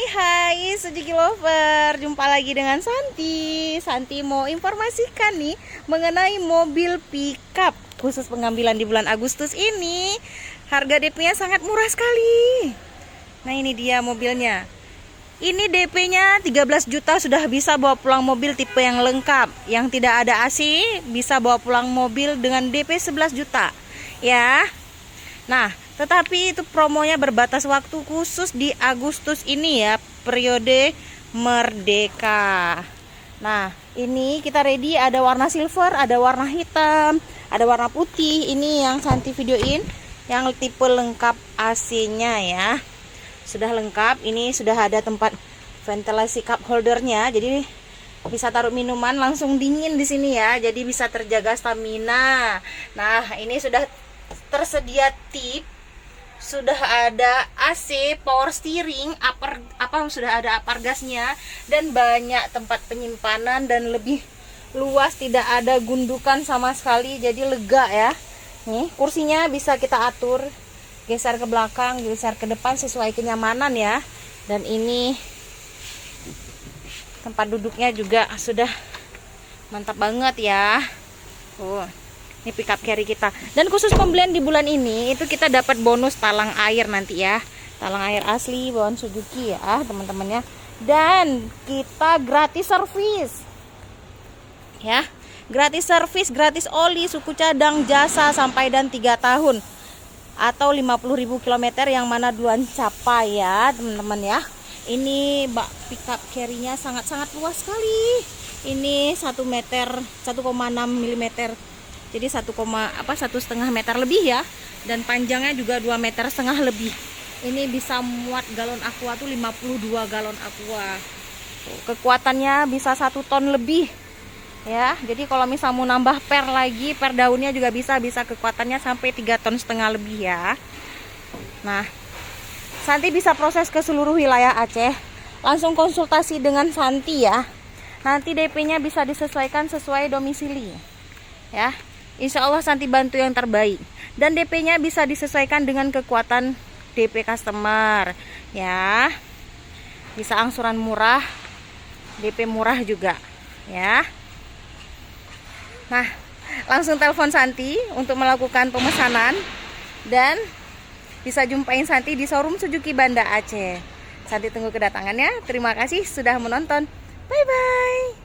Hai Suzuki Lover, jumpa lagi dengan Santi. Santi mau informasikan nih mengenai mobil pickup khusus pengambilan di bulan Agustus ini. Harga DP-nya sangat murah sekali. Nah ini dia mobilnya. Ini DP-nya 13 juta sudah bisa bawa pulang mobil tipe yang lengkap. Yang tidak ada AC bisa bawa pulang mobil dengan DP 11 juta. Ya. Nah, tetapi itu promonya berbatas waktu khusus di Agustus ini ya, periode Merdeka. Nah, ini kita ready, ada warna silver, ada warna hitam, ada warna putih. Ini yang Santi videoin, yang tipe lengkap AC-nya ya. Sudah lengkap, ini sudah ada tempat ventilasi cup holdernya, jadi bisa taruh minuman langsung dingin di sini ya. Jadi bisa terjaga stamina. Nah, ini sudah tersedia tip, sudah ada AC, power steering, sudah ada upper gasnya, dan banyak tempat penyimpanan dan lebih luas, tidak ada gundukan sama sekali, jadi lega ya. Nih kursinya bisa kita atur, geser ke belakang, geser ke depan sesuai kenyamanan ya. Dan ini tempat duduknya juga sudah mantap banget ya. Ini pickup carry kita. Dan khusus pembelian di bulan ini itu kita dapat bonus talang air nanti ya. Talang air asli bawaan Suzuki ya teman-temannya. Dan kita gratis servis. Ya. Gratis servis, gratis oli, suku cadang, jasa sampai dan 3 tahun. Atau 50.000 km yang mana duluan capai ya teman-teman ya. Ini pickup carry-nya sangat-sangat luas sekali. Ini 1 meter, 1,6 mm. Jadi 1,5 meter lebih ya, dan panjangnya juga 2,5 meter lebih. Ini bisa muat galon aqua tuh 52 galon aqua. Kekuatannya bisa 1 ton lebih ya. Jadi kalau misal mau nambah per lagi, per daunnya juga bisa kekuatannya sampai 3,5 ton lebih ya. Nah, Santi bisa proses ke seluruh wilayah Aceh. Langsung konsultasi dengan Santi ya. Nanti DP-nya bisa disesuaikan sesuai domisili ya. Insya Allah Santi bantu yang terbaik. Dan DP-nya bisa disesuaikan dengan kekuatan DP customer ya. Bisa angsuran murah, DP murah juga ya. Nah, langsung telepon Santi untuk melakukan pemesanan. Dan bisa jumpain Santi di showroom Suzuki Banda Aceh. Santi tunggu kedatangannya. Terima kasih sudah menonton. Bye bye.